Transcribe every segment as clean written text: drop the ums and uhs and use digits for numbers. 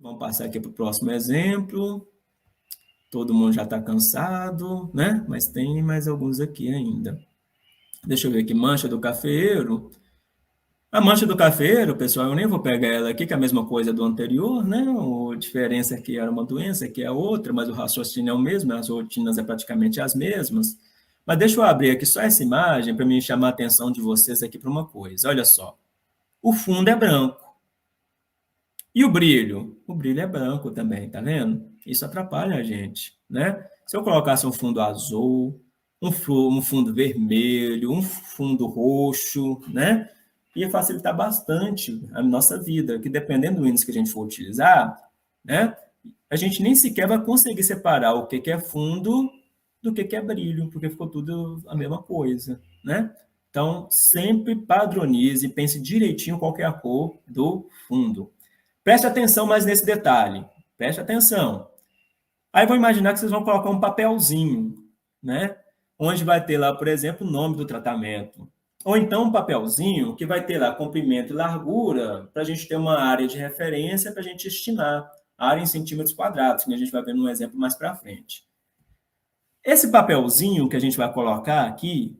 Vamos passar aqui para o próximo exemplo. Todo mundo já está cansado, né? Mas tem mais alguns aqui ainda. Deixa eu ver aqui, mancha do cafeeiro. A mancha do cafeeiro, pessoal, eu nem vou pegar ela aqui, que é a mesma coisa do anterior, né? A diferença aqui era uma doença, aqui é outra, mas o raciocínio é o mesmo, as rotinas é praticamente as mesmas. Mas deixa eu abrir aqui só essa imagem para me chamar a atenção de vocês aqui para uma coisa. Olha só. O fundo é branco. E o brilho? O brilho é branco também, tá vendo? Isso atrapalha a gente, né? Se eu colocasse um fundo azul, um fundo vermelho, um fundo roxo, né? Ia facilitar bastante a nossa vida, que dependendo do índice que a gente for utilizar, né? A gente nem sequer vai conseguir separar o que é fundo do que é brilho, porque ficou tudo a mesma coisa, né? Então, sempre padronize, pense direitinho qual é a cor do fundo. Preste atenção mais nesse detalhe. Preste atenção. Aí vou imaginar que vocês vão colocar um papelzinho, né? Onde vai ter lá, por exemplo, o nome do tratamento. Ou então um papelzinho que vai ter lá comprimento e largura, para a gente ter uma área de referência para a gente estimar a área em centímetros quadrados, que a gente vai ver num exemplo mais para frente. Esse papelzinho que a gente vai colocar aqui,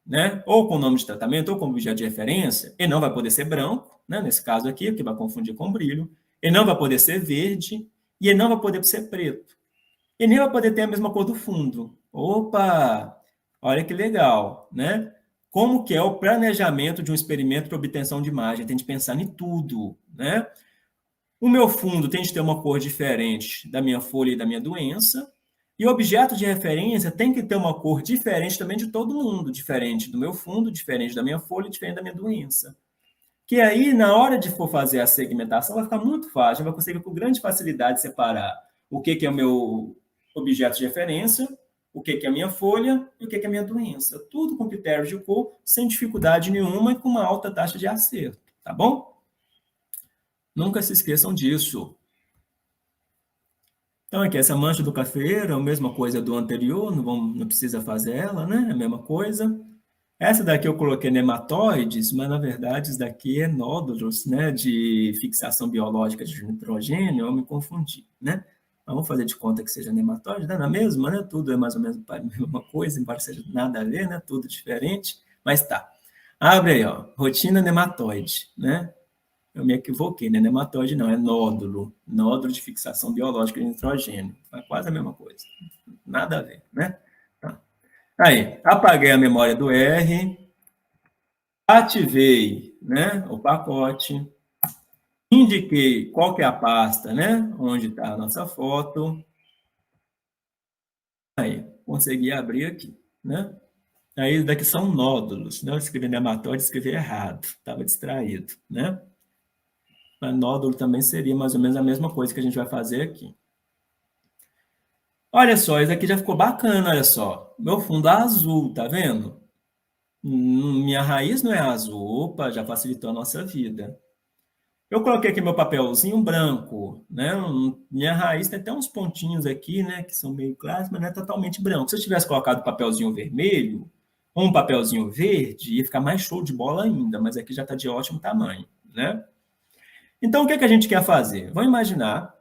né, ou com o nome de tratamento, ou com objeto de referência, ele não vai poder ser branco, né, nesse caso aqui, que vai confundir com brilho, ele não vai poder ser verde, e ele não vai poder ser preto. E nem vai poder ter a mesma cor do fundo. Opa! Olha que legal, né? Como que é o planejamento de um experimento para obtenção de imagem? Tem de pensar em tudo, né? O meu fundo tem de ter uma cor diferente da minha folha e da minha doença, e o objeto de referência tem que ter uma cor diferente também de todo mundo, diferente do meu fundo, diferente da minha folha, diferente da minha doença. Que aí, na hora de for fazer a segmentação, vai ficar muito fácil, vai conseguir com grande facilidade separar o que é o meu objeto de referência, o que é a minha folha e o que é a minha doença. Tudo com critérios de cor, sem dificuldade nenhuma e com uma alta taxa de acerto, tá bom? Nunca se esqueçam disso. Então, aqui, essa mancha do cafeiro é a mesma coisa do anterior, não precisa fazer ela, né? É a mesma coisa. Essa daqui eu coloquei nematóides, mas na verdade isso daqui é nódulos, né, de fixação biológica de nitrogênio, eu me confundi, né? Mas vamos fazer de conta que seja nematóide, né? Na mesma, né? Tudo é mais ou menos a mesma coisa, embora seja nada a ver, né? Tudo diferente, mas tá. Abre aí, ó, rotina nematóide, né? Eu me equivoquei, né? Nematóide não, é nódulo, nódulo de fixação biológica de nitrogênio. É quase a mesma coisa, nada a ver, né? Tá. Aí, apaguei a memória do R, ativei, né, o pacote, indiquei qual que é a pasta, né, onde está a nossa foto. Aí, consegui abrir aqui, né? Aí, daqui são nódulos, né? Eu escrevi nematóide, escrevi errado, estava distraído, né? Mas nódulo também seria mais ou menos a mesma coisa que a gente vai fazer aqui. Olha só, isso aqui já ficou bacana, olha só. Meu fundo é azul, tá vendo? Minha raiz não é azul. Opa, já facilitou a nossa vida. Eu coloquei aqui meu papelzinho branco, né? Minha raiz tem até uns pontinhos aqui, né? Que são meio claros, mas não é totalmente branco. Se eu tivesse colocado papelzinho vermelho ou um papelzinho verde, ia ficar mais show de bola ainda, mas aqui já está de ótimo tamanho, né? Então, o que é que a gente quer fazer? Vamos imaginar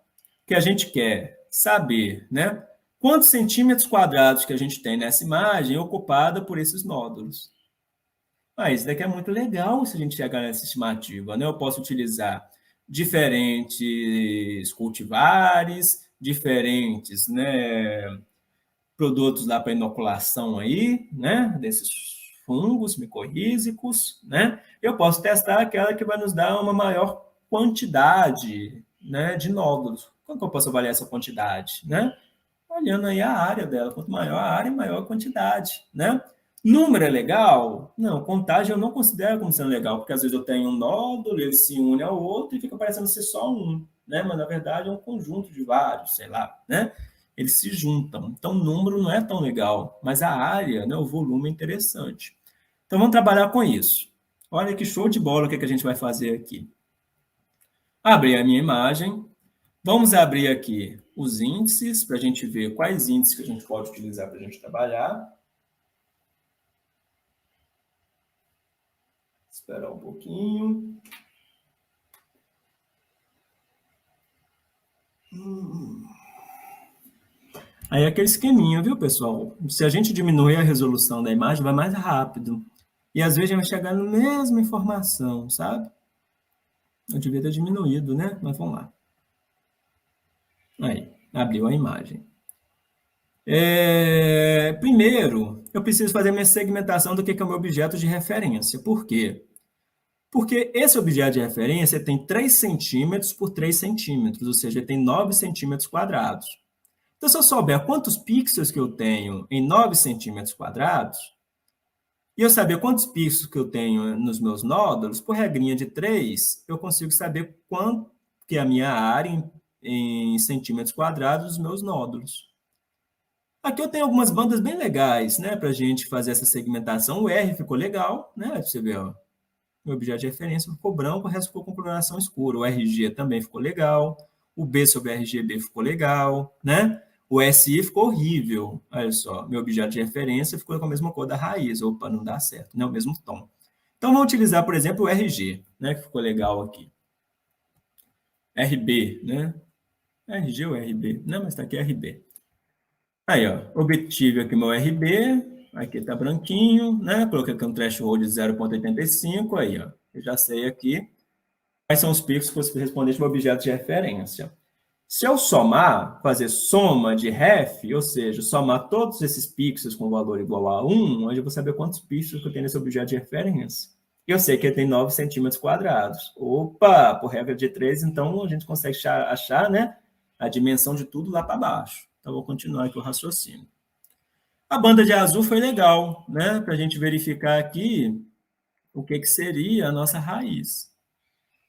que a gente quer saber, né? Quantos centímetros quadrados que a gente tem nessa imagem ocupada por esses nódulos. Ah, isso daqui é muito legal se a gente chegar nessa estimativa, né? Eu posso utilizar diferentes cultivares, diferentes, né, produtos lá para inoculação aí, né, desses fungos micorrízicos, né? Eu posso testar aquela que vai nos dar uma maior quantidade, né, de nódulos. Como que eu posso avaliar essa quantidade, né? Olhando aí a área dela. Quanto maior a área, maior a quantidade, né? Número é legal? Não, contagem eu não considero como sendo legal, porque às vezes eu tenho um nódulo, ele se une ao outro e fica parecendo ser só um, né? Mas na verdade é um conjunto de vários, sei lá, né? Eles se juntam. Então o número não é tão legal, mas a área, né, o volume é interessante. Então vamos trabalhar com isso. Olha que show de bola o que a gente vai fazer aqui. Abri a minha imagem. Vamos abrir aqui os índices para a gente ver quais índices que a gente pode utilizar para a gente trabalhar. Esperar um pouquinho. Aí é aquele esqueminha, viu, pessoal? Se a gente diminuir a resolução da imagem, vai mais rápido. E às vezes a gente vai chegar na mesma informação, sabe? Eu devia ter diminuído, né? Mas vamos lá. Aí, abriu a imagem. Primeiro, eu preciso fazer minha segmentação do que é o meu objeto de referência. Por quê? Porque esse objeto de referência tem 3 centímetros por 3 centímetros, ou seja, ele tem 9 centímetros quadrados. Então, se eu souber quantos pixels que eu tenho em 9 centímetros quadrados, e eu saber quantos pixels que eu tenho nos meus nódulos, por regrinha de 3, eu consigo saber quanto que é a minha área em centímetros quadrados dos meus nódulos. Aqui eu tenho algumas bandas bem legais, né, para a gente fazer essa segmentação. O R ficou legal, né, você vê, ó, meu objeto de referência ficou branco, o resto ficou com coloração escura. O RG também ficou legal, o B sobre RGB ficou legal, né? O SI ficou horrível, olha só, meu objeto de referência ficou com a mesma cor da raiz, opa, não dá certo, né? O mesmo tom. Então, vamos utilizar, por exemplo, o RG, né, que ficou legal aqui. RB, né? RG ou RB? Não, mas está aqui RB. Aí, ó, obtive aqui meu RB, aqui está branquinho, né? Coloquei aqui um threshold de 0,85, aí, ó, eu já sei aqui quais são os pixels correspondentes ao objeto de referência. Se eu somar, fazer soma de ref, ou seja, somar todos esses pixels com valor igual a 1, onde eu vou saber quantos pixels que eu tenho nesse objeto de referência. E eu sei que ele tem 9 centímetros quadrados. Opa, por regra de 3, então a gente consegue achar, né, a dimensão de tudo lá para baixo. Então, eu vou continuar aqui o raciocínio. A banda de azul foi legal, né, para a gente verificar aqui o que seria a nossa raiz.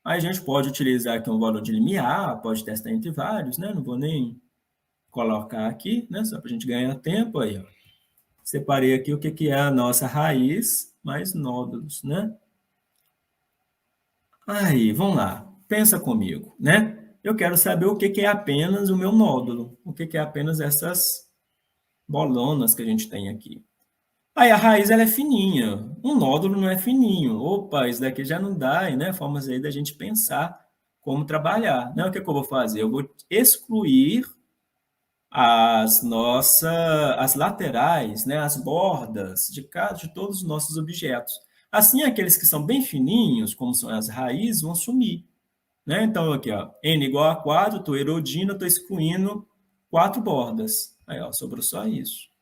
Aí a gente pode utilizar aqui um valor de limiar, pode testar entre vários, né? Não vou nem colocar aqui, né? Só para a gente ganhar tempo aí, ó. Separei aqui o que é a nossa raiz mais nódulos, né? Aí, vamos lá. Pensa comigo, né? Eu quero saber o que é apenas o meu nódulo, o que é apenas essas bolonas que a gente tem aqui. Aí a raiz ela é fininha, um nódulo não é fininho. Opa, isso daqui já não dá, né? Formas aí da gente pensar como trabalhar. Né? O que eu vou fazer? Eu vou excluir as laterais, né? As bordas de todos os nossos objetos. Assim, aqueles que são bem fininhos, como são as raízes, vão sumir. Né? Então, aqui, ó, n igual a 4, estou erodina, estou excluindo 4 bordas. Aí, ó, sobrou só isso.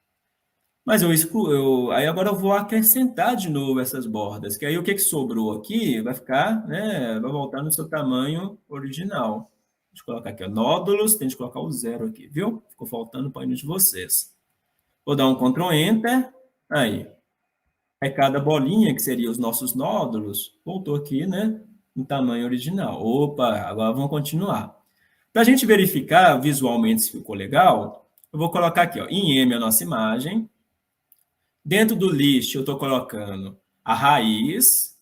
Mas aí agora eu vou acrescentar de novo essas bordas, que aí o que sobrou aqui vai ficar, né, vai voltar no seu tamanho original. Deixa eu colocar aqui, ó, nódulos, tem que colocar o 0 aqui, viu? Ficou faltando o painel de vocês. Vou dar um Ctrl Enter, aí. Aí cada bolinha, que seria os nossos nódulos, voltou aqui, né, no tamanho original. Opa, agora vamos continuar. Para a gente verificar visualmente se ficou legal, eu vou colocar aqui, ó, em M a nossa imagem. Dentro do list, eu estou colocando a raiz.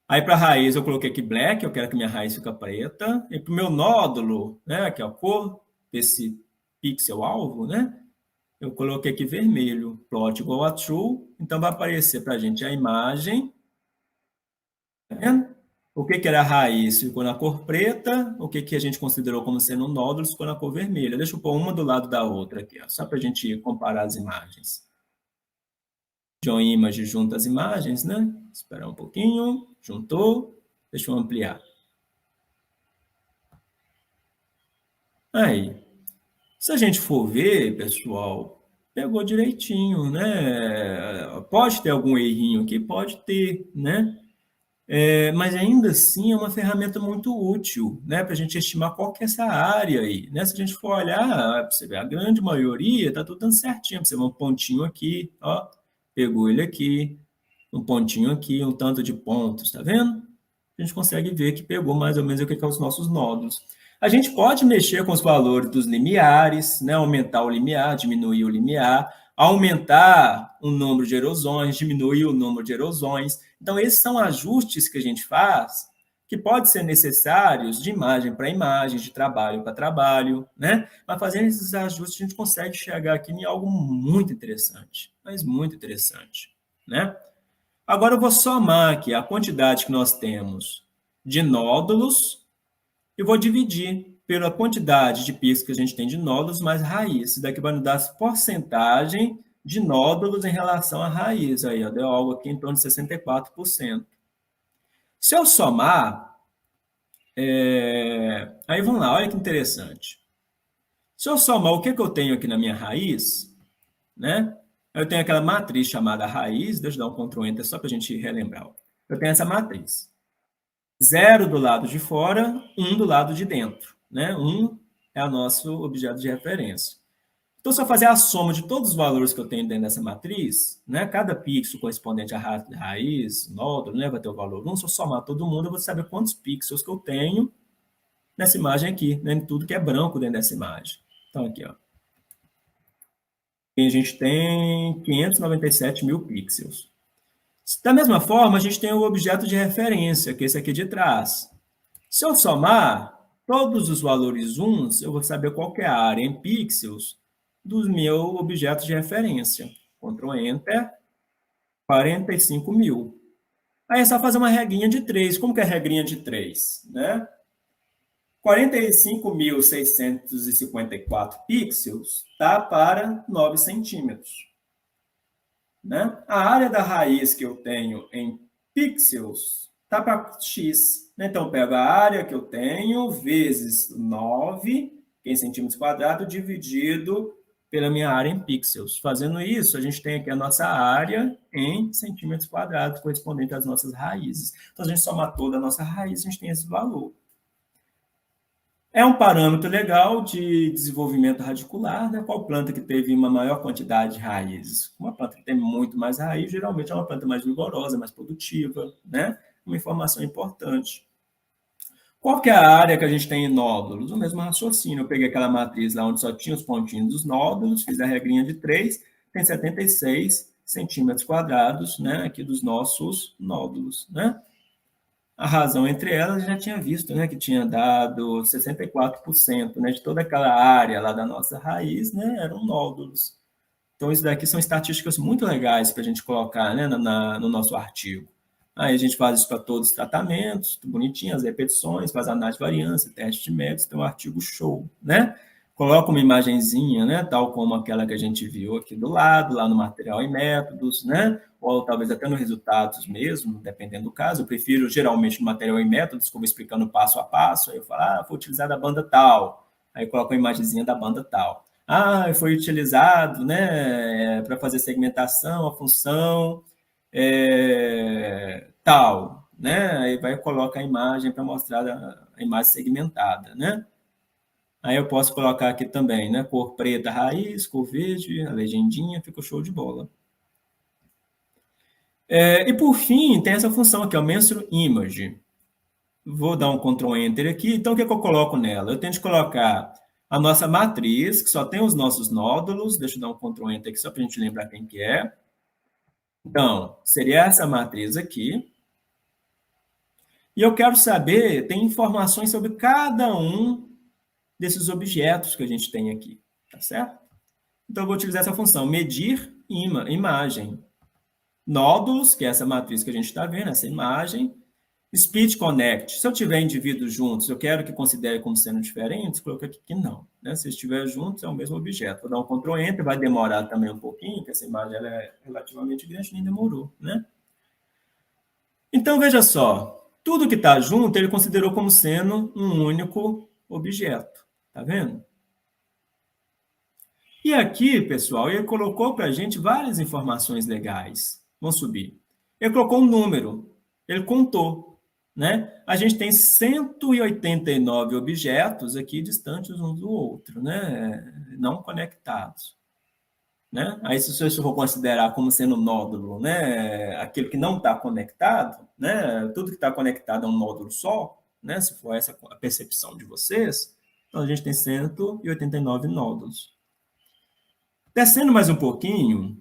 Aí, para a raiz, eu coloquei aqui black, eu quero que minha raiz fique preta. E para o meu nódulo, né, aqui, a cor desse pixel alvo, né, eu coloquei aqui vermelho. Plot igual a true. Então, vai aparecer para a gente a imagem. Tá vendo? O que era a raiz ficou na cor preta. O que a gente considerou como sendo um nódulo ficou na cor vermelha. Deixa eu pôr uma do lado da outra aqui, ó, só para a gente comparar as imagens. John Image junta as imagens, né? Esperar um pouquinho, juntou, deixa eu ampliar. Aí, se a gente for ver, pessoal, pegou direitinho, né? Pode ter algum errinho aqui? Pode ter, né? Mas ainda assim é uma ferramenta muito útil, né? Para a gente estimar qual que é essa área aí, né? Se a gente for olhar, você vê, a grande maioria está tudo dando certinho. Você vê um pontinho aqui, ó, pegou ele aqui, um pontinho aqui, um tanto de pontos, tá vendo? A gente consegue ver que pegou mais ou menos o que são os nossos nódulos. A gente pode mexer com os valores dos limiares, né? Aumentar o limiar, diminuir o limiar, aumentar o número de erosões, diminuir o número de erosões. Então, esses são ajustes que a gente faz que podem ser necessários de imagem para imagem, de trabalho para trabalho, né? Mas fazendo esses ajustes, a gente consegue chegar aqui em algo muito interessante, mas muito interessante, né? Agora eu vou somar aqui a quantidade que nós temos de nódulos e vou dividir pela quantidade de pixels que a gente tem de nódulos mais raiz. Isso daqui vai nos dar a porcentagem de nódulos em relação à raiz. Aí, ó, deu algo aqui em torno de 64%. Se eu somar, aí vamos lá, olha que interessante. Se eu somar o que eu tenho aqui na minha raiz, né? Eu tenho aquela matriz chamada raiz, deixa eu dar um Ctrl Enter só para a gente relembrar. Eu tenho essa matriz. 0 do lado de fora, 1 do lado de dentro. Né? 1 é o nosso objeto de referência. Então, se eu fazer a soma de todos os valores que eu tenho dentro dessa matriz, né? Cada pixel correspondente à raiz, nódulo, né? Vai ter o valor 1. Se eu somar todo mundo, eu vou saber quantos pixels que eu tenho nessa imagem aqui, né? Tudo que é branco dentro dessa imagem. Então, aqui, ó. E a gente tem 597 mil pixels. Da mesma forma, a gente tem o objeto de referência, que é esse aqui de trás. Se eu somar todos os valores uns, eu vou saber qual que é a área em pixels do meu objeto de referência. Ctrl Enter, 45 mil. Aí é só fazer uma regrinha de 3. Como que é a regrinha de 3? Né? 45.654 pixels está para 9 centímetros. Né? A área da raiz que eu tenho em pixels está para x. Então, eu pego a área que eu tenho vezes 9 em centímetros quadrados dividido pela minha área em pixels. Fazendo isso, a gente tem aqui a nossa área em centímetros quadrados, correspondente às nossas raízes. Então, a gente soma toda a nossa raiz, a gente tem esse valor. É um parâmetro legal de desenvolvimento radicular, né? Qual planta que teve uma maior quantidade de raízes? Uma planta que tem muito mais raiz, geralmente é uma planta mais vigorosa, mais produtiva, né? Uma informação importante. Qual que é a área que a gente tem em nódulos? O mesmo raciocínio. Eu peguei aquela matriz lá onde só tinha os pontinhos dos nódulos, fiz a regrinha de 3, tem 76 centímetros quadrados, né? Aqui dos nossos nódulos, né? A razão entre elas já tinha visto, né, que tinha dado 64%, né, de toda aquela área lá da nossa raiz, né, eram nódulos. Então, isso daqui são estatísticas muito legais para a gente colocar, né, no nosso artigo. Aí a gente faz isso para todos os tratamentos, tudo bonitinho, as repetições, faz análise de variância, teste de métodos, tem um artigo show, né? Coloca uma imagenzinha, né, tal como aquela que a gente viu aqui do lado, lá no material e métodos, né? Ou talvez até nos resultados mesmo, dependendo do caso. Eu prefiro, geralmente, no material e métodos, como explicando passo a passo, aí eu falo, vou utilizar da banda tal, aí eu coloco a imagenzinha da banda tal. Foi utilizado, né, para fazer segmentação, a função tal, né? Aí vai colocar a imagem para mostrar a imagem segmentada, né? Aí eu posso colocar aqui também, né? Cor preta, raiz, cor verde, a legendinha, ficou show de bola. E por fim, tem essa função aqui, o Mensuring Image. Vou dar um Ctrl Enter aqui. Então, o que eu coloco nela? Eu tenho que colocar a nossa matriz, que só tem os nossos nódulos. Deixa eu dar um Ctrl Enter aqui, só para a gente lembrar quem que é. Então, seria essa matriz aqui. E eu quero saber, tem informações sobre cada um desses objetos que a gente tem aqui, tá certo? Então, eu vou utilizar essa função, medir imagem. Nódulos, que é essa matriz que a gente está vendo, essa imagem. Speech Connect. Se eu tiver indivíduos juntos, eu quero que considere como sendo diferentes, coloca aqui que não. Né? Se estiver juntos, é o mesmo objeto. Vou dar um Ctrl Enter, vai demorar também um pouquinho, porque essa imagem ela é relativamente grande, nem demorou. Né? Então, veja só. Tudo que está junto, ele considerou como sendo um único objeto. Tá vendo? E aqui, pessoal, ele colocou para a gente várias informações legais. Vamos subir. Ele colocou um número. Ele contou. Né? A gente tem 189 objetos aqui distantes uns do outro, né? Não conectados. Né? Aí, se você for considerar como sendo nódulo, né? Aquilo que não está conectado, né? Tudo que está conectado é um nódulo só, né? Se for essa a percepção de vocês, então a gente tem 189 nódulos. Descendo mais um pouquinho,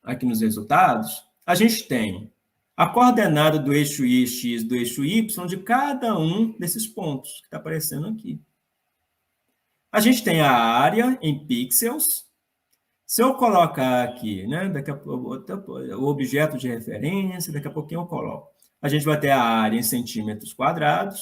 aqui nos resultados, a gente tem a coordenada do eixo y, x, do eixo y, de cada um desses pontos que está aparecendo aqui. A gente tem a área em pixels. Se eu colocar aqui, né, daqui a pouco, o objeto de referência, daqui a pouquinho eu coloco. A gente vai ter a área em centímetros quadrados.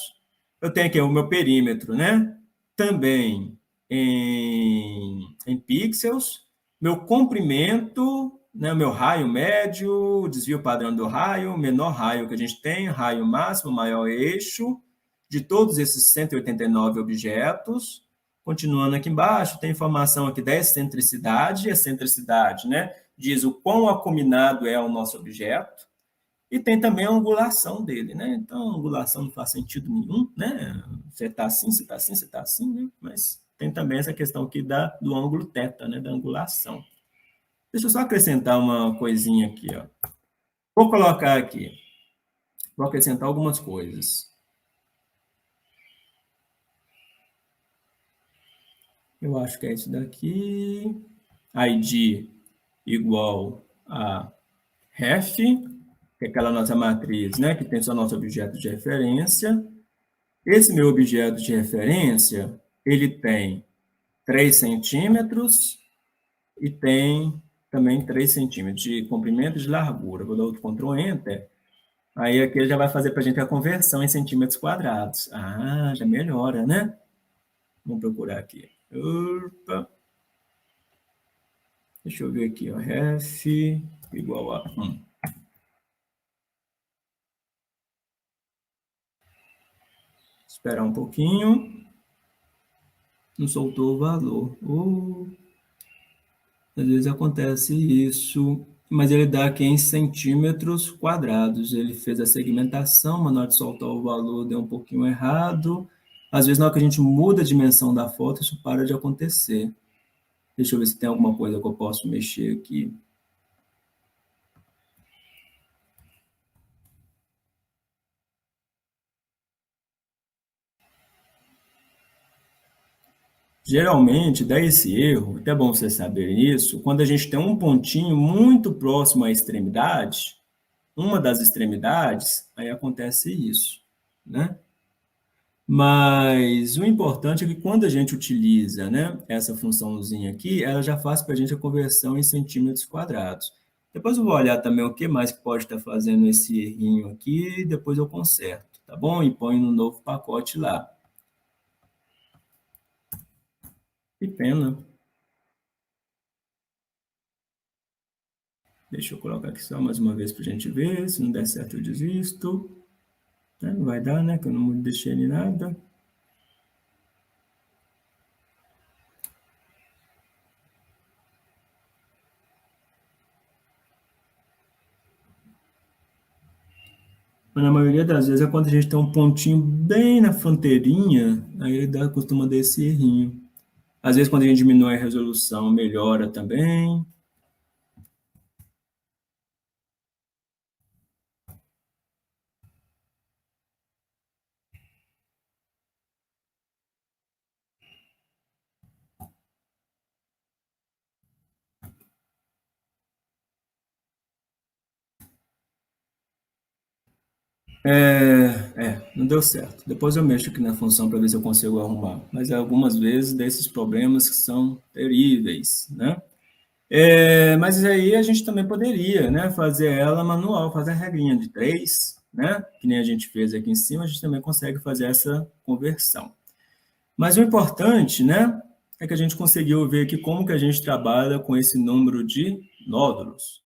Eu tenho aqui o meu perímetro, né? Também em pixels, meu comprimento, né? O meu raio médio, o desvio padrão do raio, o menor raio que a gente tem, raio máximo, maior eixo, de todos esses 189 objetos. Continuando aqui embaixo, tem informação aqui da excentricidade. A excentricidade, né? Diz o quão acuminado é o nosso objeto. E tem também a angulação dele, né? Então, a angulação não faz sentido nenhum, né? Você está assim, você está assim, você está assim, né? Mas tem também essa questão aqui do ângulo θ, né? Da angulação. Deixa eu só acrescentar uma coisinha aqui, ó. Vou colocar aqui, vou acrescentar algumas coisas. Eu acho que é isso daqui. ID igual a ref, que é aquela nossa matriz, né? Que tem só nosso objeto de referência. Esse meu objeto de referência, ele tem 3 centímetros e tem também 3 centímetros de comprimento e de largura. Vou dar outro Ctrl Enter. Aí aqui ele já vai fazer para a gente a conversão em centímetros quadrados. Ah, já melhora, né? Vamos procurar aqui. Opa. Deixa eu ver aqui, ó. Ref igual a 1. Esperar um pouquinho. Não soltou o valor. Às vezes acontece isso, mas ele dá aqui em centímetros quadrados. Ele fez a segmentação, mas na hora de soltar o valor deu um pouquinho errado. Às vezes, na hora que a gente muda a dimensão da foto, isso para de acontecer. Deixa eu ver se tem alguma coisa que eu posso mexer aqui. Geralmente, dá esse erro, até bom você saber isso, quando a gente tem um pontinho muito próximo à extremidade, uma das extremidades, aí acontece isso, né? Mas o importante é que quando a gente utiliza, né, essa funçãozinha aqui, ela já faz para a gente a conversão em centímetros quadrados. Depois eu vou olhar também o que mais que pode estar fazendo esse errinho aqui, depois eu conserto, tá bom? E ponho no novo pacote lá. Que pena. Deixa eu colocar aqui só mais uma vez para a gente ver. Se não der certo, eu desisto. Não vai dar, né? Que eu não deixei nem nada. Mas na maioria das vezes é quando a gente tem um pontinho bem na fronteirinha, aí ele costuma dar esse errinho. Às vezes, quando a gente diminui a resolução, melhora também. Não deu certo. Depois eu mexo aqui na função para ver se eu consigo arrumar. Mas algumas vezes desses problemas que são terríveis, né? Mas aí a gente também poderia, né, fazer ela manual, fazer a regrinha de 3, né? Que nem a gente fez aqui em cima, a gente também consegue fazer essa conversão. Mas o importante, né, é que a gente conseguiu ver aqui como que a gente trabalha com esse número de nódulos.